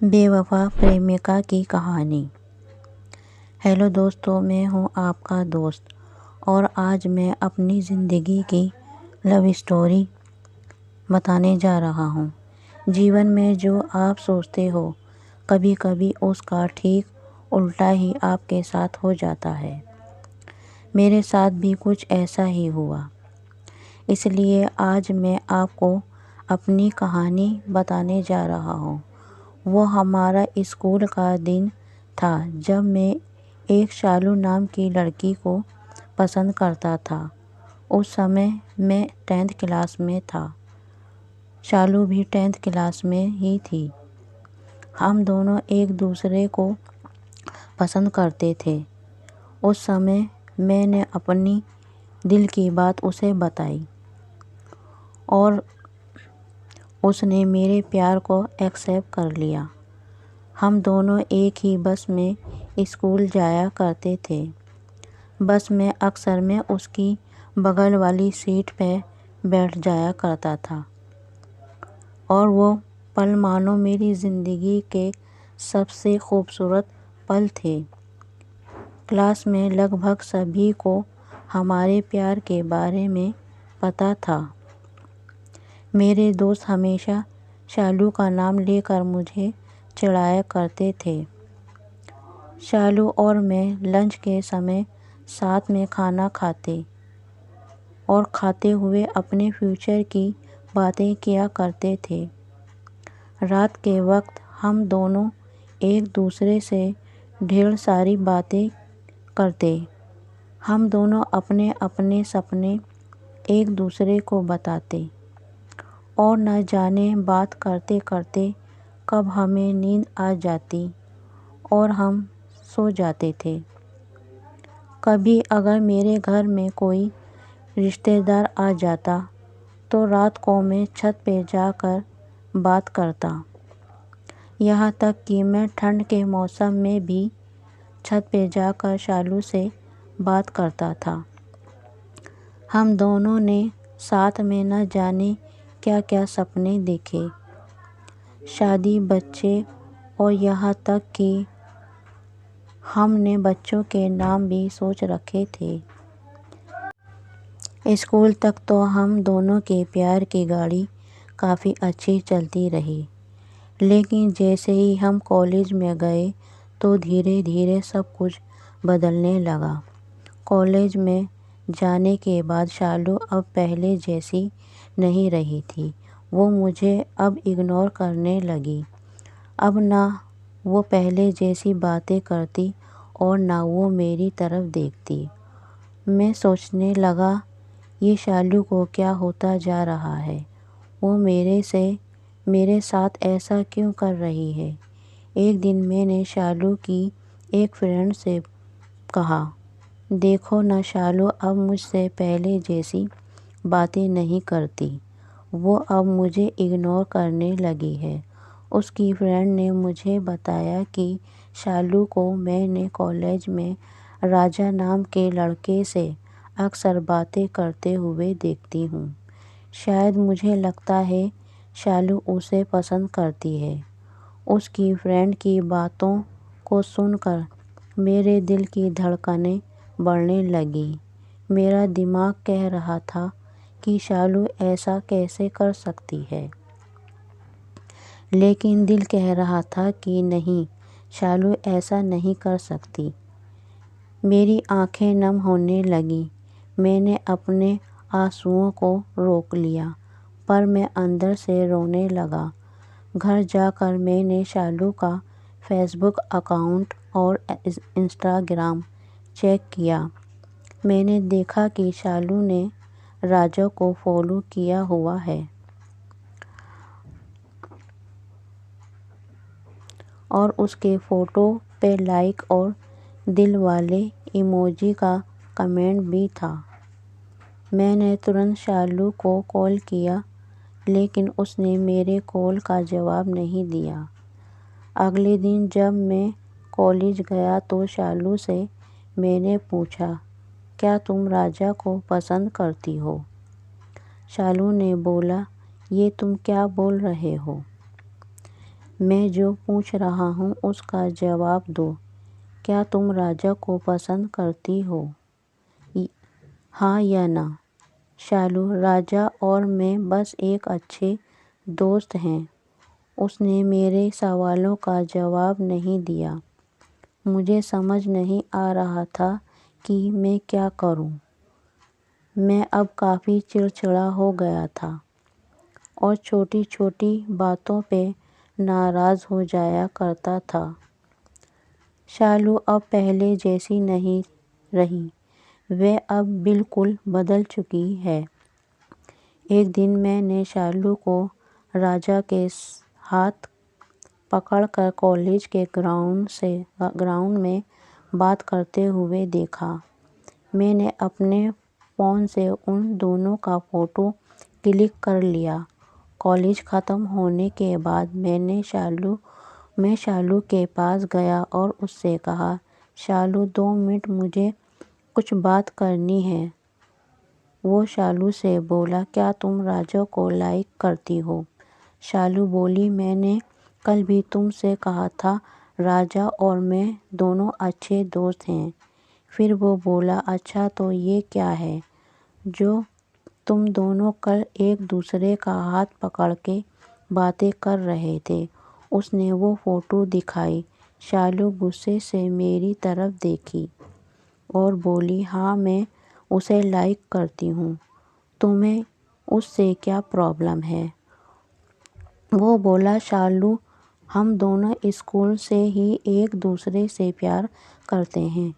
بے وفا پریمکا کی کہانی۔ ہیلو دوستو، میں ہوں آپ کا دوست اور آج میں اپنی زندگی کی لو اسٹوری بتانے جا رہا ہوں۔ جیون میں جو آپ سوچتے ہو کبھی کبھی اس کا ٹھیک الٹا ہی آپ کے ساتھ ہو جاتا ہے۔ میرے ساتھ بھی کچھ ایسا ہی ہوا، اس لیے آج میں آپ کو اپنی کہانی بتانے جا رہا ہوں۔ وہ ہمارا اسکول کا دن تھا جب میں ایک شالو نام کی لڑکی کو پسند کرتا تھا۔ اس سمے میں 10th کلاس میں تھا، شالو بھی 10th کلاس میں ہی تھی۔ ہم دونوں ایک دوسرے کو پسند کرتے تھے۔ اس سمے میں نے اپنی دل کی بات اسے بتائی اور اس نے میرے پیار کو ایکسپٹ کر لیا۔ ہم دونوں ایک ہی بس میں اسکول جایا کرتے تھے۔ بس میں اکثر میں اس کی بغل والی سیٹ پہ بیٹھ جایا کرتا تھا اور وہ پل مانو میری زندگی کے سب سے خوبصورت پل تھے۔ کلاس میں لگ بھگ سبھی کو ہمارے پیار کے بارے میں پتہ تھا۔ میرے دوست ہمیشہ شالو کا نام لے کر مجھے چڑھایا کرتے تھے۔ شالو اور میں لنچ کے سمے ساتھ میں کھانا کھاتے اور کھاتے ہوئے اپنے فیوچر کی باتیں کیا کرتے تھے۔ رات کے وقت ہم دونوں ایک دوسرے سے ڈھیر ساری باتیں کرتے۔ ہم دونوں اپنے اپنے سپنے ایک دوسرے کو بتاتے اور نہ جانے بات کرتے کرتے کب ہمیں نیند آ جاتی اور ہم سو جاتے تھے۔ کبھی اگر میرے گھر میں کوئی رشتہ دار آ جاتا تو رات کو میں چھت پہ جا کر بات کرتا۔ یہاں تک کہ میں ٹھنڈ کے موسم میں بھی چھت پہ جا کر شالو سے بات کرتا تھا۔ ہم دونوں نے ساتھ میں نہ جانے کیا کیا سپنے دیکھے، شادی، بچے اور یہاں تک کہ ہم نے بچوں کے نام بھی سوچ رکھے تھے۔ اسکول تک تو ہم دونوں کے پیار کی گاڑی کافی اچھی چلتی رہی، لیکن جیسے ہی ہم کالج میں گئے تو دھیرے دھیرے سب کچھ بدلنے لگا۔ کالج میں جانے کے بعد شالو اب پہلے جیسی نہیں رہی تھی۔ وہ مجھے اب اگنور کرنے لگی۔ اب نہ وہ پہلے جیسی باتیں کرتی اور نہ وہ میری طرف دیکھتی۔ میں سوچنے لگا، یہ شالو کو کیا ہوتا جا رہا ہے؟ وہ میرے ساتھ ایسا کیوں کر رہی ہے؟ ایک دن میں نے شالو کی ایک فرینڈ سے کہا، دیکھو نا شالو اب مجھ سے پہلے جیسی باتیں نہیں کرتی، وہ اب مجھے اگنور کرنے لگی ہے۔ اس کی فرینڈ نے مجھے بتایا کہ شالو کو میں نے کالج میں راجا نام کے لڑکے سے اکثر باتیں کرتے ہوئے دیکھتی ہوں۔ شاید مجھے لگتا ہے شالو اسے پسند کرتی ہے۔ اس کی فرینڈ کی باتوں کو سن کر میرے دل کی دھڑکنیں بڑھنے لگیں۔ میرا دماغ کہہ رہا تھا کہ شالو ایسا کیسے کر سکتی ہے؟ لیکن دل کہہ رہا تھا کہ نہیں، شالو ایسا نہیں کر سکتی۔ میری آنکھیں نم ہونے لگیں۔ میں نے اپنے آنسوؤں کو روک لیا، پر میں اندر سے رونے لگا۔ گھر جا کر میں نے شالو کا فیس بک اکاؤنٹ اور انسٹاگرام چیک کیا۔ میں نے دیکھا کہ شالو نے راجا کو فالو کیا ہوا ہے اور اس کے فوٹو پہ لائک اور دل والے ایموجی کا کمنٹ بھی تھا۔ میں نے ترنت شالو کو کال کیا، لیکن اس نے میرے کال کا جواب نہیں دیا۔ اگلے دن جب میں کالج گیا تو شالو سے میں نے پوچھا، کیا تم راجا کو پسند کرتی ہو؟ شالو نے بولا، یہ تم کیا بول رہے ہو؟ میں جو پوچھ رہا ہوں اس کا جواب دو۔ کیا تم راجا کو پسند کرتی ہو؟ ہاں یا نہ؟ شالو: راجا اور میں بس ایک اچھے دوست ہیں۔ اس نے میرے سوالوں کا جواب نہیں دیا۔ مجھے سمجھ نہیں آ رہا تھا کہ میں کیا کروں۔ میں اب کافی چڑچڑا ہو گیا تھا اور چھوٹی چھوٹی باتوں پہ ناراض ہو جایا کرتا تھا۔ شالو اب پہلے جیسی نہیں رہی، وہ اب بالکل بدل چکی ہے۔ ایک دن میں نے شالو کو راجا کے ہاتھ پکڑ کر کالج کے گراؤنڈ میں بات کرتے ہوئے دیکھا۔ میں نے اپنے فون سے ان دونوں کا فوٹو کلک کر لیا۔ کالج ختم ہونے کے بعد میں شالو کے پاس گیا اور اس سے کہا، شالو 2 منٹ مجھے کچھ بات کرنی ہے۔ وہ شالو سے بولا، کیا تم راجا کو لائک کرتی ہو؟ شالو بولی، میں نے کل بھی تم سے کہا تھا راجا اور میں دونوں اچھے دوست ہیں۔ پھر وہ بولا، اچھا تو یہ کیا ہے جو تم دونوں کل ایک دوسرے کا ہاتھ پکڑ کے باتیں کر رہے تھے؟ اس نے وہ فوٹو دکھائی۔ شالو غصے سے میری طرف دیکھی اور بولی، ہاں میں اسے لائک کرتی ہوں، تمہیں اس سے کیا پرابلم ہے؟ وہ بولا، شالو ہم دونوں اسکول سے ہی ایک دوسرے سے پیار کرتے ہیں،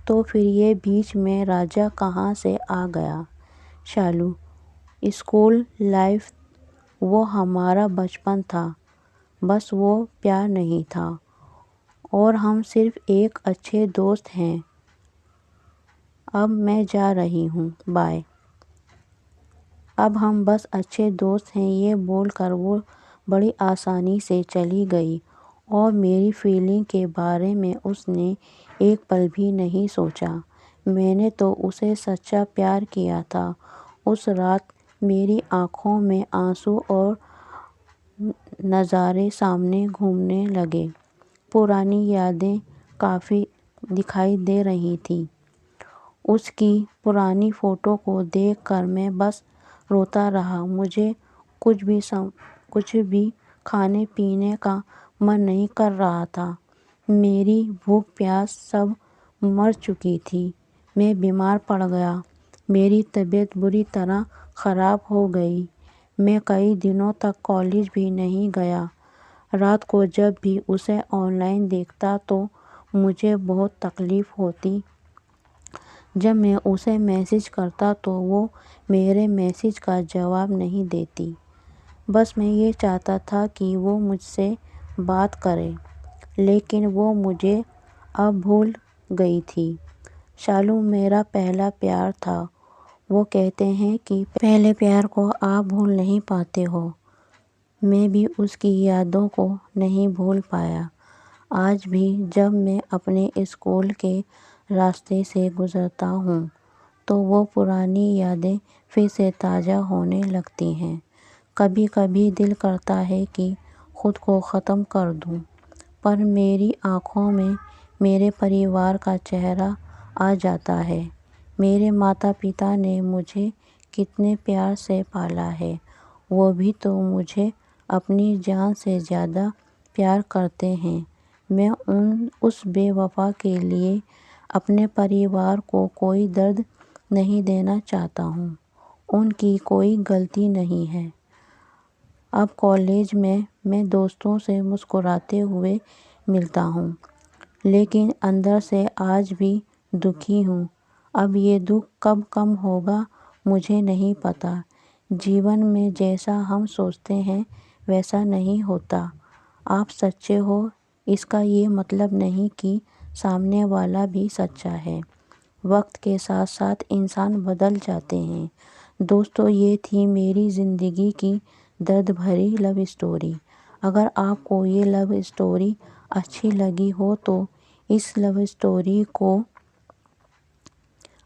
تو پھر یہ بیچ میں راجا کہاں سے آ گیا؟ شالو: اسکول لائف وہ ہمارا بچپن تھا، بس وہ پیار نہیں تھا، اور ہم صرف ایک اچھے دوست ہیں۔ اب میں جا رہی ہوں، بائے۔ اب ہم بس اچھے دوست ہیں، یہ بول کر وہ بڑی آسانی سے چلی گئی اور میری فیلنگ کے بارے میں اس نے ایک پل بھی نہیں سوچا۔ میں نے تو اسے سچا پیار کیا تھا۔ اس رات میری آنکھوں میں آنسو اور نظارے سامنے گھومنے لگے۔ پرانی یادیں کافی دکھائی دے رہی تھیں۔ اس کی پرانی فوٹو کو دیکھ کر میں بس روتا رہا۔ مجھے کچھ بھی کھانے پینے کا من نہیں کر رہا تھا۔ میری بھوک پیاس سب مر چکی تھی۔ میں بیمار پڑ گیا۔ میری طبیعت بری طرح خراب ہو گئی۔ میں کئی دنوں تک کالج بھی نہیں گیا۔ رات کو جب بھی اسے آن لائن دیکھتا تو مجھے بہت تکلیف ہوتی۔ جب میں اسے میسج کرتا تو وہ میرے میسج کا جواب نہیں دیتی۔ بس میں یہ چاہتا تھا کہ وہ مجھ سے بات کرے، لیکن وہ مجھے اب بھول گئی تھی۔ شالو میرا پہلا پیار تھا۔ وہ کہتے ہیں کہ پہلے پیار کو آپ بھول نہیں پاتے ہو۔ میں بھی اس کی یادوں کو نہیں بھول پایا۔ آج بھی جب میں اپنے اسکول کے راستے سے گزرتا ہوں تو وہ پرانی یادیں پھر سے تازہ ہونے لگتی ہیں۔ کبھی کبھی دل کرتا ہے کہ خود کو ختم کر دوں، پر میری آنکھوں میں میرے پریوار کا چہرہ آ جاتا ہے۔ میرے ماتا پتا نے مجھے کتنے پیار سے پالا ہے، وہ بھی تو مجھے اپنی جان سے زیادہ پیار کرتے ہیں۔ میں اس بے وفا کے لیے اپنے پریوار کو کوئی درد نہیں دینا چاہتا ہوں۔ ان کی کوئی غلطی نہیں ہے۔ اب کالج میں دوستوں سے مسکراتے ہوئے ملتا ہوں، لیکن اندر سے آج بھی دکھی ہوں۔ اب یہ دکھ کب کم ہوگا مجھے نہیں پتا۔ جیون میں جیسا ہم سوچتے ہیں ویسا نہیں ہوتا۔ آپ سچے ہو اس کا یہ مطلب نہیں کہ سامنے والا بھی سچا ہے۔ وقت کے ساتھ ساتھ انسان بدل جاتے ہیں۔ دوستو، یہ تھی میری زندگی کی درد بھری لو اسٹوری۔ اگر آپ کو یہ لو اسٹوری اچھی لگی ہو تو اس لو اسٹوری کو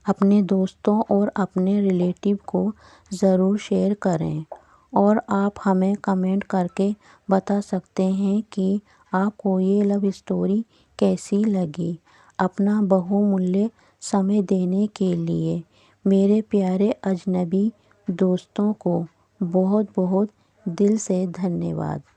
اپنے دوستوں اور اپنے ریلیٹیو کو ضرور شیئر کریں اور آپ ہمیں کمنٹ کر کے بتا سکتے ہیں کہ آپ کو یہ لو اسٹوری کیسی لگی۔ اپنا بہومولیہ سمے دینے کے لیے میرے پیارے اجنبی دوستوں کو بہت بہت دل سے دھنیہ واد۔